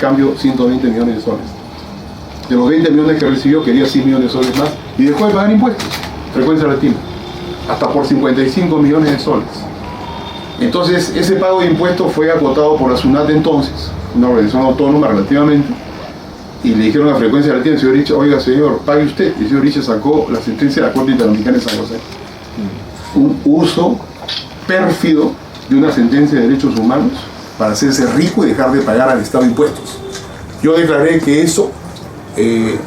cambio 120 millones de soles. De los 20 millones que recibió, quería 100 millones de soles más y dejó de pagar impuestos, Frecuencia Latina, hasta por 55 millones de soles. Entonces, ese pago de impuestos fue acotado por la SUNAT entonces, una organización autónoma relativamente, y le dijeron a Frecuencia Latina, el señor Richa, oiga señor, pague usted. Y el señor Richa sacó la sentencia de la Corte Interamericana de San José. Un uso pérfido de una sentencia de derechos humanos para hacerse rico y dejar de pagar al Estado impuestos. Yo declaré que eso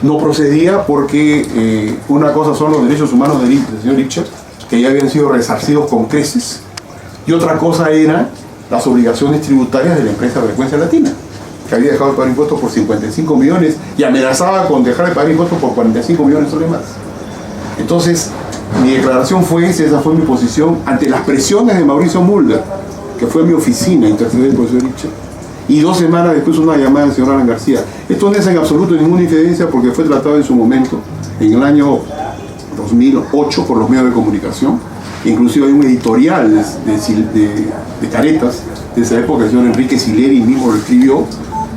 no procedía porque una cosa son los derechos humanos del señor Richa, que ya habían sido resarcidos con creces, y otra cosa eran las obligaciones tributarias de la empresa Frecuencia Latina, que había dejado de pagar impuestos por 55 millones y amenazaba con dejar de pagar impuestos por 45 millones de soles más. Entonces, mi declaración fue esa fue mi posición ante las presiones de Mauricio Mulder, que fue a mi oficina, interceder por el señor Richa, y 2 semanas después una llamada del señor Alan García. Esto no es en absoluto ninguna infidencia porque fue tratado en su momento, en el año 2008, por los medios de comunicación. Inclusive hay un editorial de caretas de esa época, el señor Enrique Sileri mismo lo escribió,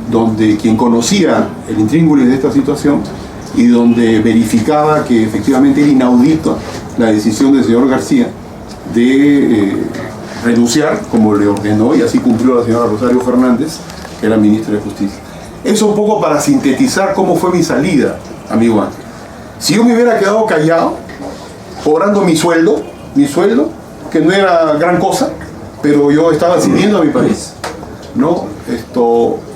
donde quien conocía el intríngulis de esta situación y donde verificaba que efectivamente era inaudita la decisión del señor García de renunciar, como le ordenó, y así cumplió la señora Rosario Fernández, que era ministra de Justicia. Eso un poco para sintetizar cómo fue mi salida, amigo Ángel. Si yo me hubiera quedado callado, cobrando mi sueldo, que no era gran cosa, pero yo estaba sirviendo a mi país, ¿no?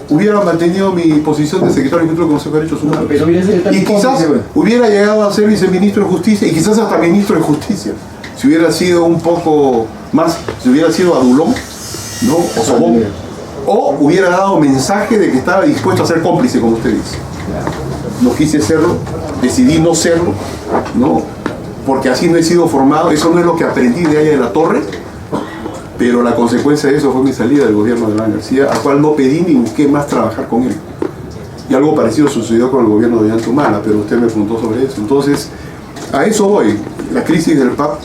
Hubiera mantenido mi posición de secretario del Consejo de Derechos Humanos. Y quizás hubiera llegado a ser viceministro de Justicia y quizás hasta ministro de Justicia. Si hubiera sido un poco más, si hubiera sido adulón, ¿no? O sobón. O hubiera dado mensaje de que estaba dispuesto a ser cómplice, como usted dice. No quise serlo, decidí no serlo, ¿no? Porque así no he sido formado. Eso no es lo que aprendí de Aya de la Torre. Pero la consecuencia de eso fue mi salida del gobierno de Alan García, al cual no pedí ni busqué más trabajar con él. Y algo parecido sucedió con el gobierno de Ollantumala, pero usted me preguntó sobre eso. Entonces, a eso voy. La crisis del PAP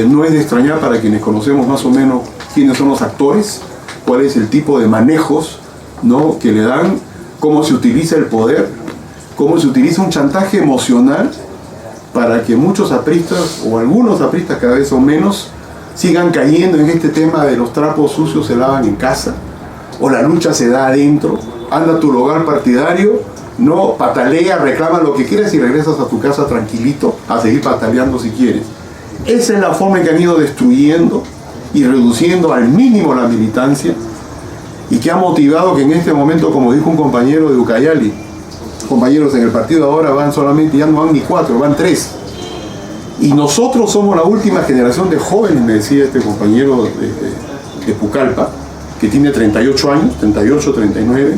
no es de extrañar para quienes conocemos más o menos quiénes son los actores, cuál es el tipo de manejos, ¿no?, que le dan, cómo se utiliza el poder, cómo se utiliza un chantaje emocional para que muchos apristas, o algunos apristas cada vez son menos, sigan cayendo en este tema de los trapos sucios se lavan en casa, o la lucha se da adentro, anda a tu hogar partidario, no patalea, reclama lo que quieres y regresas a tu casa tranquilito a seguir pataleando si quieres. Esa es la forma en que han ido destruyendo y reduciendo al mínimo la militancia, y que ha motivado que en este momento, como dijo un compañero de Ucayali, compañeros en el partido ahora van solamente, ya no van ni 4, van 3. Y nosotros somos la última generación de jóvenes, me decía este compañero de Pucallpa, que tiene 38 años, 38, 39,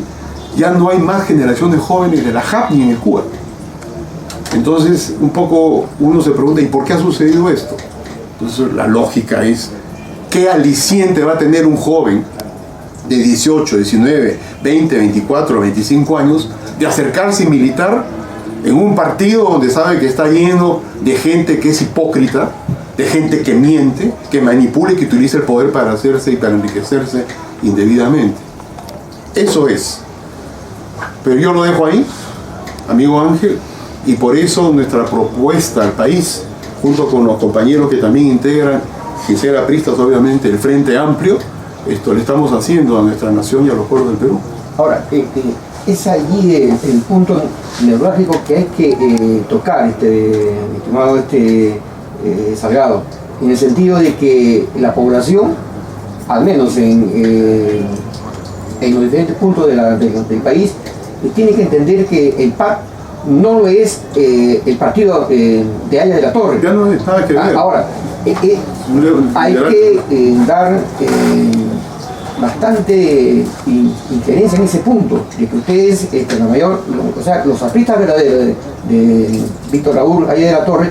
ya no hay más generación de jóvenes de la JAP ni en el Cuba. Entonces, un poco uno se pregunta, ¿y por qué ha sucedido esto? Entonces, la lógica es, ¿qué aliciente va a tener un joven de 18, 19, 20, 24, 25 años de acercarse y militar en un partido donde sabe que está lleno de gente que es hipócrita, de gente que miente, que manipula y que utiliza el poder para hacerse y para enriquecerse indebidamente? Eso es. Pero yo lo dejo ahí, amigo Ángel, y por eso nuestra propuesta al país, junto con los compañeros que también integran, sin ser apristas obviamente, el Frente Amplio, esto le estamos haciendo a nuestra nación y a los pueblos del Perú. Ahora, es allí el punto neurálgico que hay que tocar, estimado Salgado, en el sentido de que la población, al menos en los diferentes puntos del país, tiene que entender que el PAC no lo es el partido de Aya de la Torre. Ya no es nada que ver. Ahora, hay que dar bastante injerencia en ese punto, de que ustedes, la mayor, o sea, los apristas verdaderos de Víctor Raúl Aya de la Torre,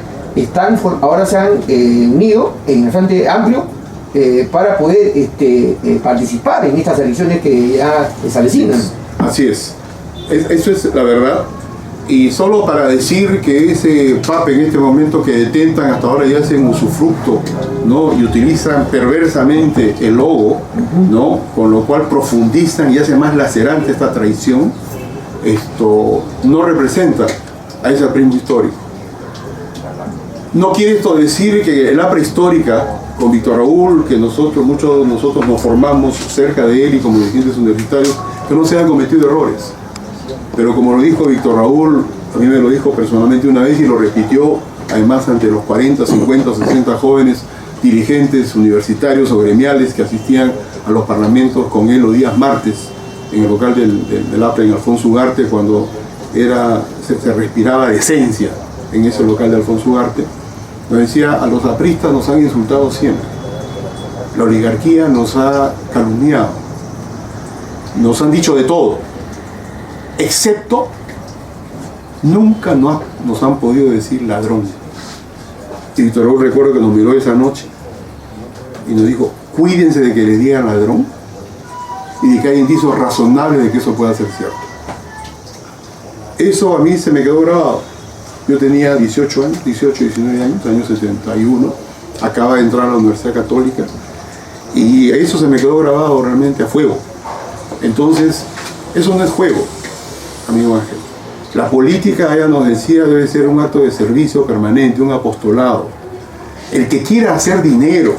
ahora se han unido en el Frente Amplio para poder participar en estas elecciones que ya se avecinan. Así es. Eso es la verdad. Y solo para decir que ese PAP en este momento que detentan hasta ahora ya hacen usufructo, ¿no? Y utilizan perversamente el logo, ¿no? Con lo cual profundizan y hacen más lacerante esta traición. Esto no representa a ese primo histórico. No quiere esto decir que la prehistórica con Víctor Raúl, que muchos de nosotros nos formamos cerca de él y como dirigentes universitarios, que no se han cometido errores. Pero como lo dijo Víctor Raúl, a mí me lo dijo personalmente una vez y lo repitió además ante los 40, 50, 60 jóvenes dirigentes universitarios o gremiales que asistían a los parlamentos con él los días martes en el local del APRE en Alfonso Ugarte, cuando se respiraba decencia en ese local de Alfonso Ugarte. Nos decía: a los apristas nos han insultado siempre, la oligarquía nos ha calumniado, nos han dicho de todo, excepto nunca nos han podido decir ladrón. Y Víctor Raúl, recuerdo que nos miró esa noche y nos dijo: cuídense de que les digan ladrón y de que hay indicios razonables de que eso pueda ser cierto. Eso a mí se me quedó grabado. Yo tenía 18, 19 años, año 61, acaba de entrar a la Universidad Católica y eso se me quedó grabado realmente a fuego. Entonces, eso no es juego, amigo Ángel. La política, ella nos decía, debe ser un acto de servicio permanente, un apostolado. El que quiera hacer dinero,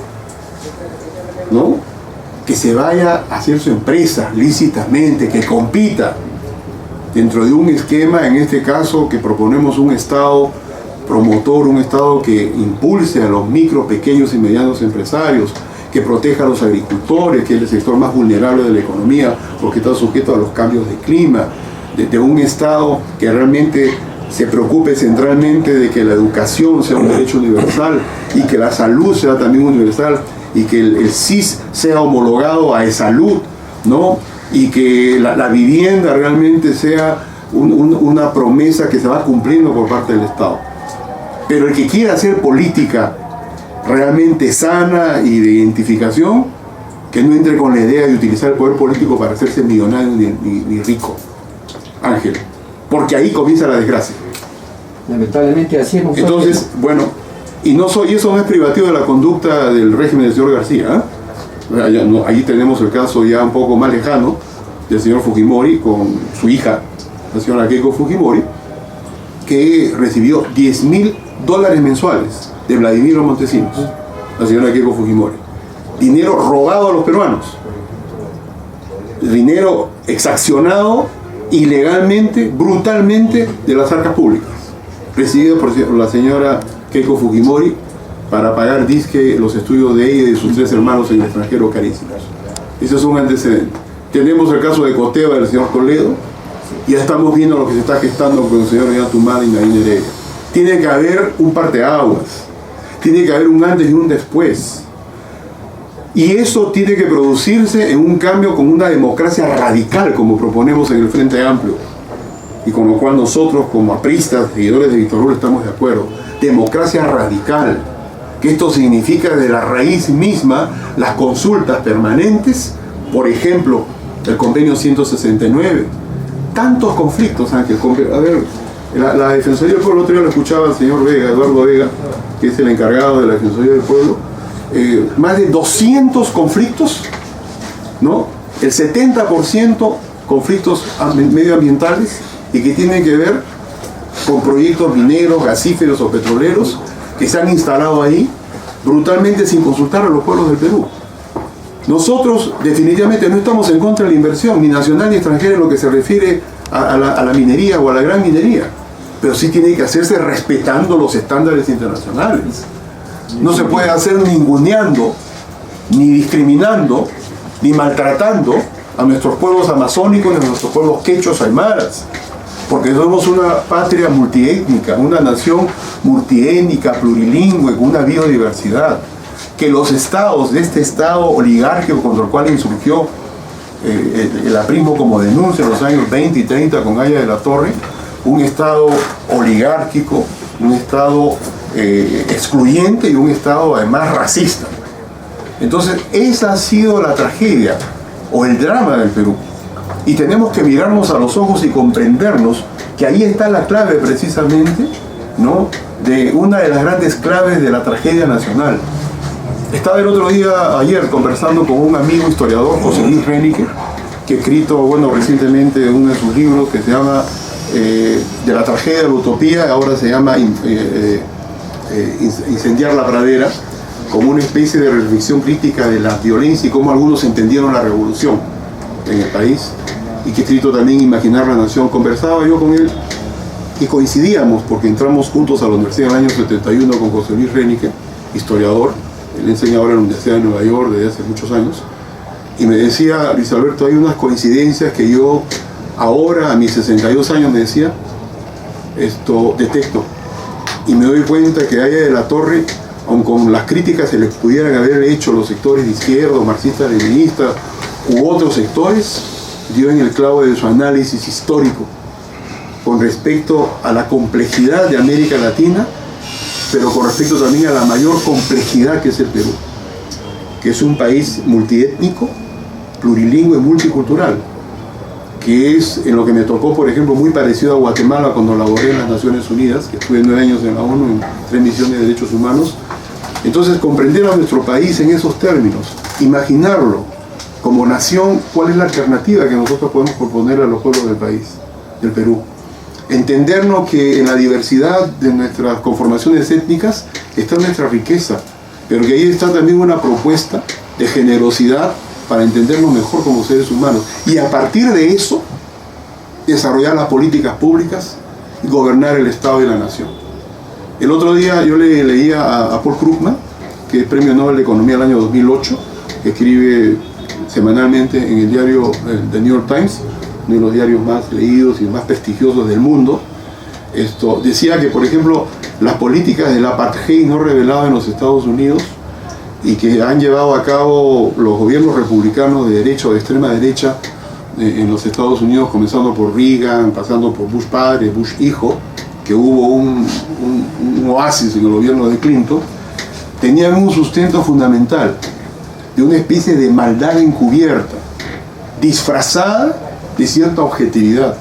¿no? Que se vaya a hacer su empresa lícitamente, que compita dentro de un esquema, en este caso, que proponemos un Estado promotor, un Estado que impulse a los micro, pequeños y medianos empresarios, que proteja a los agricultores, que es el sector más vulnerable de la economía, porque está sujeto a los cambios de clima, de un Estado que realmente se preocupe centralmente de que la educación sea un derecho universal y que la salud sea también universal y que el SIS sea homologado a e-salud, ¿no? Y que la vivienda realmente sea una promesa que se va cumpliendo por parte del Estado. Pero el que quiera hacer política realmente sana y de identificación, que no entre con la idea de utilizar el poder político para hacerse millonario ni rico, Ángel, porque ahí comienza la desgracia. Lamentablemente así es. Entonces, bueno, y eso no es privativo de la conducta del régimen del señor García, ¿eh? Ahí tenemos el caso ya un poco más lejano del señor Fujimori con su hija, la señora Keiko Fujimori, que recibió $10.000 mensuales de Vladimiro Montesinos, la señora Keiko Fujimori. Dinero robado a los peruanos, dinero exaccionado ilegalmente, brutalmente de las arcas públicas, recibido por la señora Keiko Fujimori para pagar disque los estudios de ella y de sus 3 hermanos en el extranjero carísimos. Ese es un antecedente. Tenemos el caso de Coteva del señor Toledo, y ya estamos viendo lo que se está gestando con el señor Ollanta y Nadine Heredia. Tiene que haber un parteaguas, tiene que haber un antes y un después. Y eso tiene que producirse en un cambio con una democracia radical, como proponemos en el Frente Amplio, y con lo cual nosotros, como apristas, seguidores de Víctor Raúl, estamos de acuerdo. Democracia radical, que esto significa de la raíz misma las consultas permanentes, por ejemplo, el convenio 169. Tantos conflictos, Ángel. A ver, la Defensoría del Pueblo, otro día lo escuchaba el señor Vega, Eduardo Vega, que es el encargado de la Defensoría del Pueblo, más de 200 conflictos, ¿no? El 70% conflictos medioambientales y que tienen que ver con proyectos mineros, gasíferos o petroleros que se han instalado ahí brutalmente sin consultar a los pueblos del Perú. Nosotros definitivamente no estamos en contra de la inversión, ni nacional ni extranjera, en lo que se refiere a la minería o a la gran minería, pero sí tiene que hacerse respetando los estándares internacionales. No se puede hacer ninguneando, ni discriminando, ni maltratando a nuestros pueblos amazónicos, ni a nuestros pueblos quechos aymaras, porque somos una patria multiétnica, una nación multiétnica, plurilingüe, con una biodiversidad. Que los estados, de este estado oligárquico contra el cual insurgió el aprismo como denuncia en los años 20 y 30 con Aya de la Torre, un estado oligárquico, un estado excluyente y un estado además racista. Entonces esa ha sido la tragedia o el drama del Perú, y tenemos que mirarnos a los ojos y comprendernos que ahí está la clave precisamente, ¿no?, de una de las grandes claves de la tragedia nacional. Estaba el otro día, ayer, conversando con un amigo historiador, José Luis Renique, que ha escrito, bueno, recientemente uno de sus libros que se llama De la tragedia a la utopía, ahora se llama Incendiar la pradera, como una especie de reflexión crítica de la violencia y cómo algunos entendieron la revolución en el país, y que ha escrito también Imaginar la Nación. Conversaba yo con él y coincidíamos porque entramos juntos a la universidad en el año 71 con José Luis Renique, historiador. Él enseña ahora en la Universidad de Nueva York desde hace muchos años, y me decía: Luis Alberto, hay unas coincidencias que yo ahora, a mis 62 años, me decía, detecto, y me doy cuenta que Aya de la Torre, aun con las críticas se les pudieran haber hecho los sectores de izquierda, marxistas, leninistas u otros sectores, dio en el clavo de su análisis histórico con respecto a la complejidad de América Latina, pero con respecto también a la mayor complejidad que es el Perú, que es un país multiétnico, plurilingüe, multicultural, que es, en lo que me tocó, por ejemplo, muy parecido a Guatemala cuando laboré en las Naciones Unidas, que estuve 9 años en la ONU, en 3 misiones de derechos humanos. Entonces, comprender a nuestro país en esos términos, imaginarlo como nación, cuál es la alternativa que nosotros podemos proponer a los pueblos del país, del Perú. Entendernos que en la diversidad de nuestras conformaciones étnicas está nuestra riqueza, pero que ahí está también una propuesta de generosidad para entendernos mejor como seres humanos, y a partir de eso desarrollar las políticas públicas y gobernar el Estado y la nación. El otro día yo le leía a Paul Krugman, que es Premio Nobel de Economía del año 2008, que escribe semanalmente en el diario The New York Times, uno de los diarios más leídos y más prestigiosos del mundo. Decía que, por ejemplo, las políticas del apartheid no revelado en los Estados Unidos y que han llevado a cabo los gobiernos republicanos de derecha o de extrema derecha en los Estados Unidos, comenzando por Reagan, pasando por Bush padre, Bush hijo, que hubo un oasis en el gobierno de Clinton, tenían un sustento fundamental de una especie de maldad encubierta, disfrazada de cierta objetividad,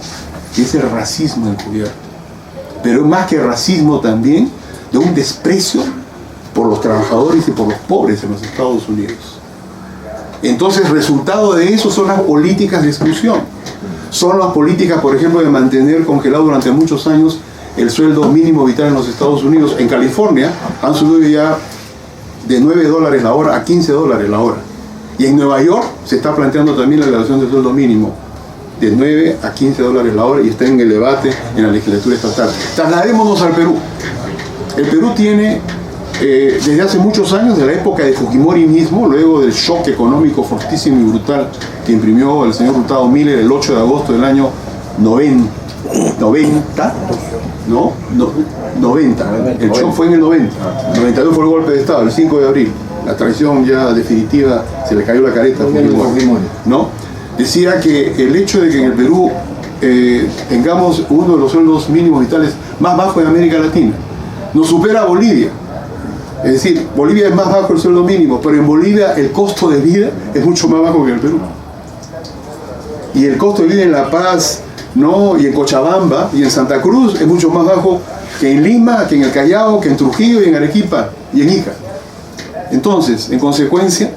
que es el racismo encubierto. Pero más que racismo también, de un desprecio por los trabajadores y por los pobres en los Estados Unidos. Entonces, el resultado de eso son las políticas de exclusión. Son las políticas, por ejemplo, de mantener congelado durante muchos años el sueldo mínimo vital en los Estados Unidos. En California han subido ya de $9 la hora a $15 la hora. Y en Nueva York se está planteando también la elevación del sueldo mínimo de 9 a $15 la hora, y está en el debate en la legislatura estatal. Trasladémonos al Perú. El Perú tiene, desde hace muchos años, de la época de Fujimori mismo, luego del shock económico fortísimo y brutal que imprimió el señor Hurtado Miller el 8 de agosto del año 90, ¿no? 90. El shock fue en el 90. El 92 fue el golpe de Estado, el 5 de abril. La traición ya definitiva, se le cayó la careta a Fujimori, ¿no? Decía que el hecho de que en el Perú tengamos uno de los sueldos mínimos vitales más bajos de América Latina, nos supera a Bolivia. Es decir, Bolivia es más bajo el sueldo mínimo, pero en Bolivia el costo de vida es mucho más bajo que en el Perú. Y el costo de vida en La Paz, ¿no?, y en Cochabamba y en Santa Cruz es mucho más bajo que en Lima, que en el Callao, que en Trujillo y en Arequipa y en Ica. Entonces, en consecuencia,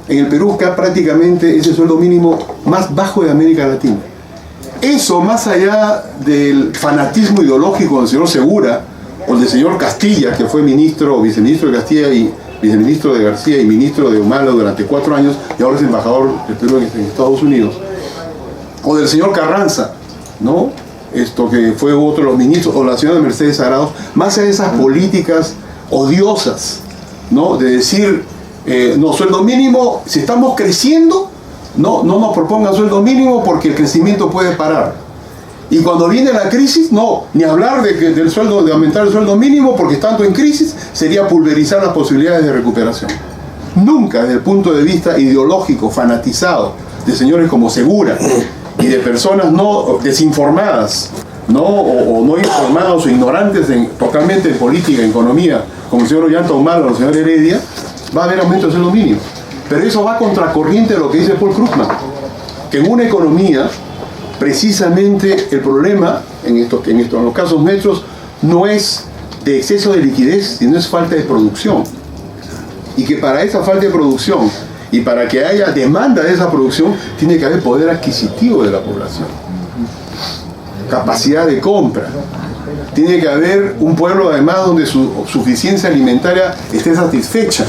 en el Perú está prácticamente ese sueldo mínimo más bajo de América Latina. Eso, más allá del fanatismo ideológico del señor Segura o del señor Castilla, que fue ministro o viceministro de Castilla y viceministro de García y ministro de Humala durante 4 años y ahora es embajador del Perú en Estados Unidos, o del señor Carranza, ¿no?, que fue otro de los ministros, o la señora Mercedes Arauz, más allá de esas políticas odiosas, ¿no?, de decir, no, sueldo mínimo, si estamos creciendo, no nos propongan sueldo mínimo porque el crecimiento puede parar. Y cuando viene la crisis, no, ni hablar de aumentar el sueldo mínimo, porque estando en crisis sería pulverizar las posibilidades de recuperación. Nunca, desde el punto de vista ideológico, fanatizado, de señores como Segura y de personas no desinformadas, ¿no?, o no informados o ignorantes totalmente en política, en economía, como el señor Ollanta Humala o el señor Heredia, va a haber aumento del sueldo mínimo. Pero eso va contracorriente de lo que dice Paul Krugman, que en una economía, precisamente el problema en los casos nuestros, no es de exceso de liquidez, sino es falta de producción. Y que para esa falta de producción y para que haya demanda de esa producción, tiene que haber poder adquisitivo de la población, capacidad de compra. Tiene que haber un pueblo además donde su suficiencia alimentaria esté satisfecha,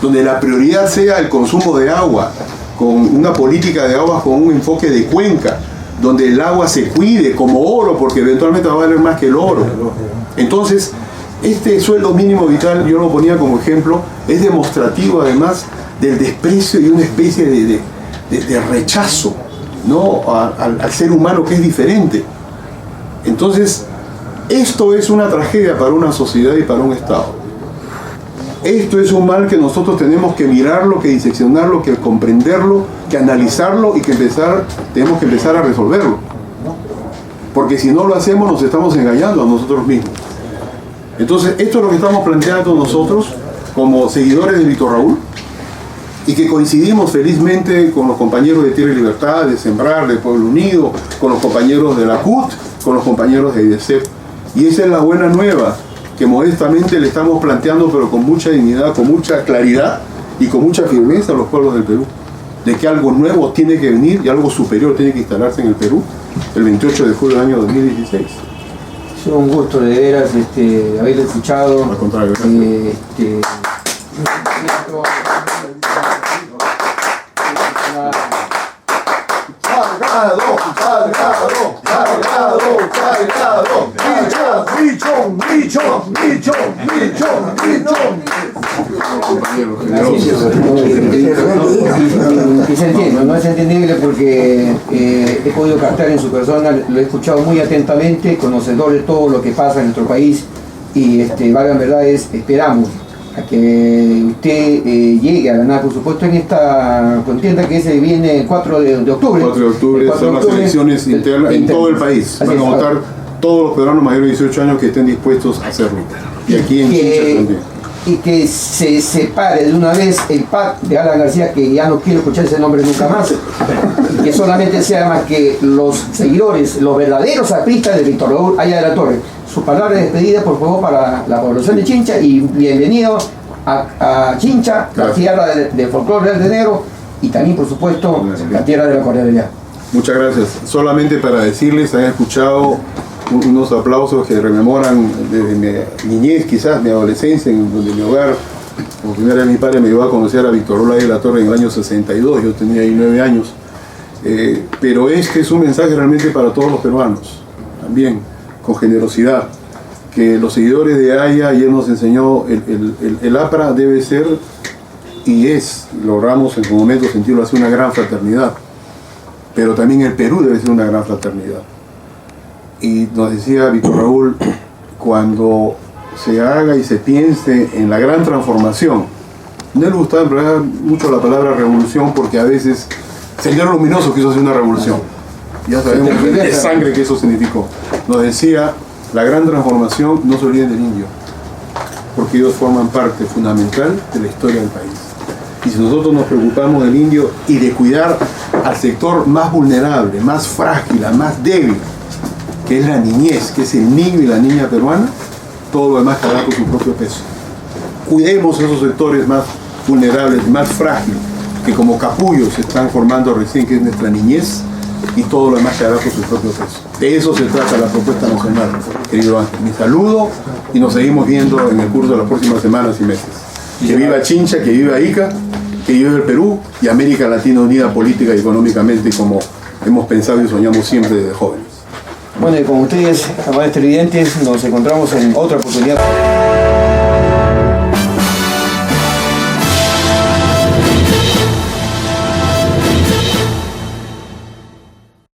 donde la prioridad sea el consumo de agua, con una política de agua con un enfoque de cuenca, donde el agua se cuide como oro, porque eventualmente va a valer más que el oro. Entonces, este sueldo mínimo vital, yo lo ponía como ejemplo, es demostrativo además del desprecio y una especie de rechazo, ¿no?, al ser humano que es diferente. Entonces, esto es una tragedia para una sociedad y para un Estado. Esto es un mal que nosotros tenemos que mirarlo, que diseccionarlo, que comprenderlo, que analizarlo y tenemos que empezar a resolverlo. Porque si no lo hacemos, nos estamos engañando a nosotros mismos. Entonces, esto es lo que estamos planteando nosotros como seguidores de Víctor Raúl, y que coincidimos felizmente con los compañeros de Tierra y Libertad, de Sembrar, de Pueblo Unido, con los compañeros de la CUT, con los compañeros de IDESEP. Y esa es la buena nueva que modestamente le estamos planteando, pero con mucha dignidad, con mucha claridad y con mucha firmeza a los pueblos del Perú, de que algo nuevo tiene que venir y algo superior tiene que instalarse en el Perú el 28 de julio del año 2016. Es un gusto de veras haberlo escuchado. Al contrario, gracias. Y se entiende, no es entendible porque he podido captar en su persona, lo he escuchado muy atentamente, conocedor de todo lo que pasa en nuestro país, y valgan verdades, esperamos a que usted llegue a ganar, por supuesto, en esta contienda que se viene el 4 de octubre. 4 de octubre son las elecciones internas en todo el país. Van a votar todos los peruanos mayores de 18 años que estén dispuestos a hacerlo. Y aquí en Chincha también. Y que se separe de una vez el PAC de Alan García, que ya no quiero escuchar ese nombre nunca más, y que solamente sea más que los seguidores, los verdaderos apristas de Víctor Raúl Haya de la Torre. Su palabra de despedida, por favor, para la población de Chincha, y bienvenido a Chincha, la tierra del folclore del negro, y también, por supuesto, la tierra de la cordialidad. Muchas gracias. Solamente para decirles, han escuchado unos aplausos que rememoran desde mi niñez, quizás mi adolescencia, donde mi hogar, como primera vez mi padre me llevó a conocer a Víctor Raúl Haya de la Torre en el año 62, yo tenía ahí 9 años, pero este es un mensaje realmente para todos los peruanos, también con generosidad, que los seguidores de Haya, y él nos enseñó, el APRA debe ser y es, logramos en su momento sentirlo así, una gran fraternidad, pero también el Perú debe ser una gran fraternidad. Y nos decía Víctor Raúl, cuando se haga y se piense en la gran transformación, no le gustaba emplear mucho la palabra revolución, porque a veces Sendero Luminoso quiso hacer una revolución, ya sabemos de sangre que eso significó. Nos decía, la gran transformación, no se olviden del indio, porque ellos forman parte fundamental de la historia del país. Y si nosotros nos preocupamos del indio y de cuidar al sector más vulnerable, más frágil, más débil, que es la niñez, que es el niño y la niña peruana, todo lo demás caerá con su propio peso. Cuidemos esos sectores más vulnerables, más frágiles, que como capullos se están formando recién, que es nuestra niñez, y todo lo demás caerá con su propio peso. De eso se trata la propuesta nacional, querido Ángel. Mi saludo, y nos seguimos viendo en el curso de las próximas semanas y meses. Que viva Chincha, que viva Ica, que viva el Perú y América Latina unida política y económicamente, como hemos pensado y soñamos siempre desde jóvenes. Bueno, y con ustedes, amables televidentes, nos encontramos en otra oportunidad.